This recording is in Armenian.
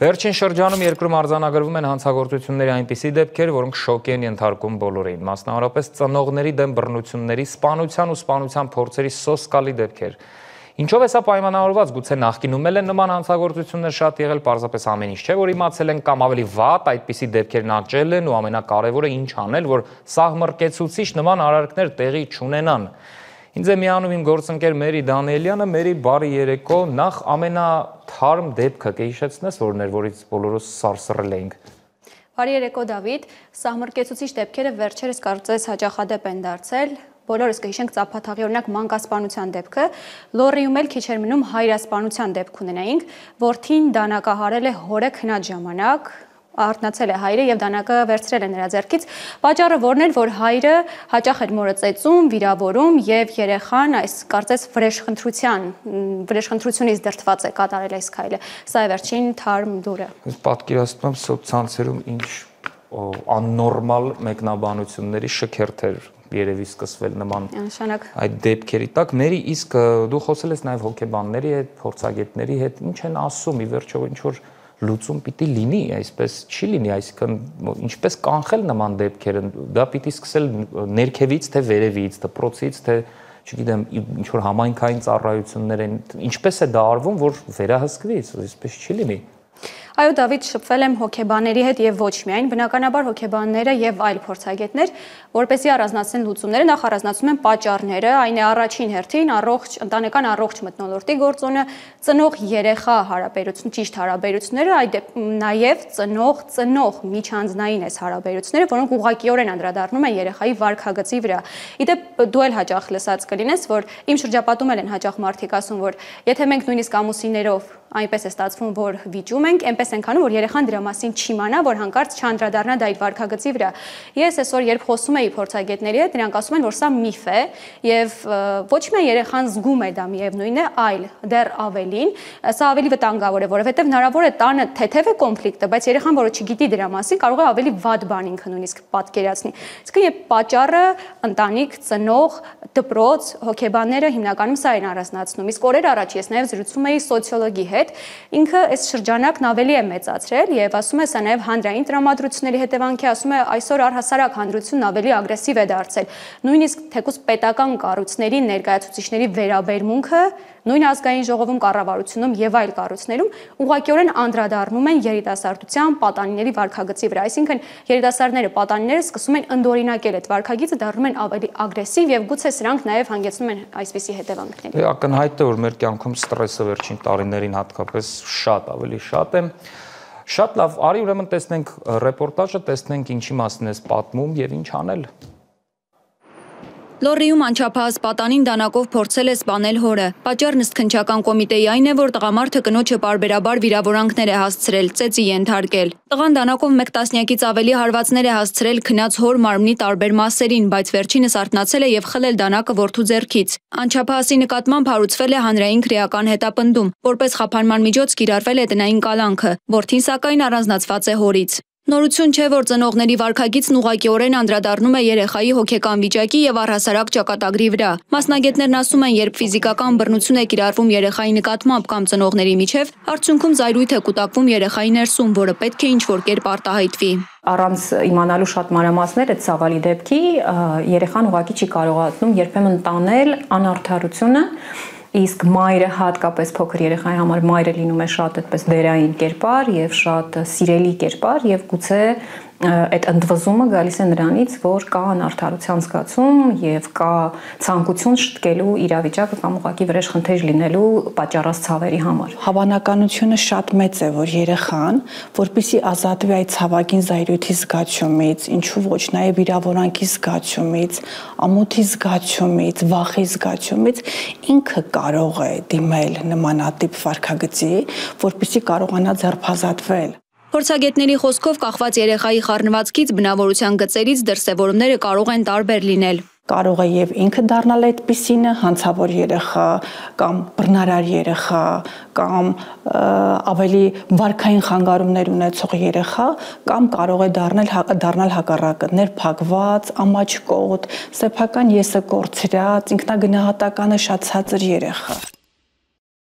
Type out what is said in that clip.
Վերջին շրջանում երկրում արձանագրվում են հանցագործությունների այնպիսի դեպքեր, որոնք շոկ են ենթարկում բոլորին, մասնավորապես ծնողների դեմ բռնությունների, սպանության ու սպանության փորձերի սոսկալի դեպքեր։ Ինչով է սա պայմանավորված, գուցե նախկինում էլ են նման հանցագործություններ շատ եղել, պարզապես ամեն ինչ չէ, որ իմացել են կամ ավելի վատ այդպիսի դեպքերն աճել են ու ամենակարևորը ինչ անել, որ սահմռկեցուցիչ նման արարքներ տեղի չունենան։ Ինձ է միանում իմ գործընկեր Մերի Դանիելյանը, Մերի, բարի երեկո, նախ ամենաթարմ դեպքը կհիշեցնես, որն էր, որից բոլորս սարսռել էինք։ Բարի երեկո, Դավիթ, սահմռկեցուցիչ դեպքերը վերջերս կարծես հաճախադեպ են դարձել, բոլորս կհիշենք Ծափաթաղի օրինակ մանկասպանության դեպքը, Լոռիում էլ քիչ էր մնում հայրասպանության դեպք ունենայինք, որդին դանակահարել է հորը քնած ժամանակ, արթնացել է հայրը եւ դանակը վերցրել է նրա ձեռքից, պատճառը որն էր, որ հայրը հաճախ էր մորը ծեծում, վիրավորում եւ երեխան այս կարծես վրեժխնդրությունից դրդված է կատարել այս քայլը։ Սա է վերջին թարմ լուրը։ Պատկերացնում եմ սոցցանցերում ինչ աննորմալ մեկնաբանությունների շքերթ էր երևի սկսվել նման այդ դեպքերի տակ։ Մերի, իսկ դու խոսել ես նաև հոգեբանների հետ, փորձագետների հետ, ինչ են ասում, ի վերջո ինչ որ լուծում պիտի լինի, այսպես չի լինի, այսինքն ինչպես կանխել նման դեպքերը, դա պիտի սկսել ներքևից, թե վերևից, դպրոցից, թե չգիտեմ, ինչ որ համայնքային ծառայություններ են, ինչպես է դա արվում, որ վերահսկվի, այսպես չի լինի։ Այո, Դավիթ, շփվել եմ հոգեբանների հետ եւ ոչ միայն, բնականաբար հոգեբանները եւ այլ փորձագետներ, որպեսզի առանձնացնեն լուծումները, նախ առանձնացնում են պատճառները, այն է առաջին հերթին ընտանեկան առողջ մթնոլորտի գործոնը, ծնող երեխա հարաբերություն, ճիշտ հարաբերությունները, նաեւ ծնող միջանձնային այս հարաբերությունները, որոնք ուղղակիորեն անդրադառնում են երեխայի վարքագծի վրա։ Իդեպ դու էլ հաճախ լսած կլինես, որ իմ շրջապատում են հաճախ մարդիկ ասում, որ եթե մենք նույնիսկ ամուսիններով այնպես է ստացվում, որ վիճում ենք, այնպես ենք անում, որ երեխան դրա մասին չիմանա, որ հանկարծ չանդրադառնա դա այդ վարքագծի վրա։ Ես այսօր երբ խոսում էի փորձագետների հետ, նրանք ասում են, որ սա միֆ է եւ ոչ միայն երեխան զգում է դա միևնույն է, այլ դեռ ավելին, սա ավելի վտանգավոր է, որովհետեւ հնարավոր է տանը թեթև է կոնֆլիկտը, բայց երեխան, որը չգիտի դրա մասին, կարող է ավելի վատ բան ինքը նույնիսկ պատկերացնի։ Իսկ երբ պատճառը ընտանիք, ծնող, դպրոց, հոգեբանները հիմնականում սա են առանձնացնում։ Իսկ օրեր առաջ ես նաեւ զրուցում էի սոցիոլոգի հետ, ինքը այս շրջանակն ավելի է մեծացրել եւ ասում է սա նաեւ հանրային տրամադրությունների հետևանք է, ասում է այսօր առհասարակ հանրությունն ավելի ագրեսիվ է դարձել, նույնիսկ թեկուզ պետական կառույցների ներկայացուցիչների վերաբերմունքը նույն ազգային ժողովում, կառավարությունում եւ այլ կառույցներում ուղղակիորեն անդրադառնում են երիտասարդության պատանիների վարքագծի վրա, այսինքն երիտասարդները, պատանիները սկսում են ընդօրինակել այդ վարքագիծը, դառնում են ավելի ագրեսիվ եւ գուցե սրանք նաեւ հանգեցնում են այսպիսի հետևանքների։ Ակնհայտ է, որ մեր կյանքում ստրեսը վերջին տարիներին հատկապես ավելի շատ է։ Շատ լավ, արի ուրեմն տեսնենք ռեպորտաժը, տեսնենք ինչի մասին է պատմում եւ ինչ անել։ Լոռիում անչափահաս պատանին դանակով փորձել է սպանել հորը։ Պատճառն ըստ քննչական կոմիտեի այն է, որ տղամարդը կնոջը պարբերաբար վիրավորանքներ է հասցրել, ծեծի ենթարկել։ Տղան դանակով 1 տասնյակից ավելի հարվածներ է հասցրել քնած հոր մարմնի տարբեր մասերին, բայց վերջինս արթնացել է եւ խլել դանակը որդու ձեռքից։ Անչափահասի նկատմամբ հարուցվել է հանրային քրեական հետապնդում, որպես խափանման միջոց կիրառվել է տնային կալանքը։ Որդին սակայն առանձնացված է հորից։ Նորություն չէ, որ ծնողների վարքագիծն ուղղակիորեն անդրադառնում է երեխայի հոգեկան վիճակի եւ առհասարակ ճակատագրի վրա։ Մասնագետներն ասում են, երբ ֆիզիկական բռնություն է կիրառվում երեխայի նկատմամբ կամ ծնողների միջև, արդյունքում զայրույթ է կուտակվում երեխայի ներսում, որը պետք է ինչ-որ կերպ արտահայտվի։ Առանց իմանալու շատ մանրամասներ այդ ցավալի դեպքի երեխան ուղղակի չի կարողանում երբեմն տանել անարդարությունը, իսկ մայրը հատկապես փոքր երեխայի համար մայրը լինում է շատ այդպես դերային կերպար եւ շատ սիրելի կերպար եւ գուցե այդ ընդվզումը գալիս է նրանից, որ կա անարդարության զգացում եւ կա ցանկություն շտկելու իրավիճակը կամ ուղղակի վրեժխնդիր լինելու պատճառած ցավերի համար։ Հավանականությունը շատ մեծ է, որ երեխան, որպեսզի ազատվի այդ ցավագին զայրույթի զգացումից, ինչու ոչ նաեւ վիրավորանքի զգացումից, ամոթի զգացումից, վախի զգացումից, ինքը կարող է դիմել նմանատիպ վարքագծի, որպեսզի կարողանա ձերբազատվել։ Փորձագետների խոսքով կախված երեխայի խառնվածքից բնավորության գծերից դրսևորումները կարող են տարբեր լինել։ Կարող է եւ ինքը դառնալ այդպիսինը, հանցավոր երեխա կամ բռնարար երեխա կամ ավելի վարքային խանգարումներ ունեցող երեխա կամ կարող է դառնալ հակառակը, ներփակված, ամաչկոտ, սեփական եսը կորցրած, ինքնագնահատականը շատ ցածր երեխա։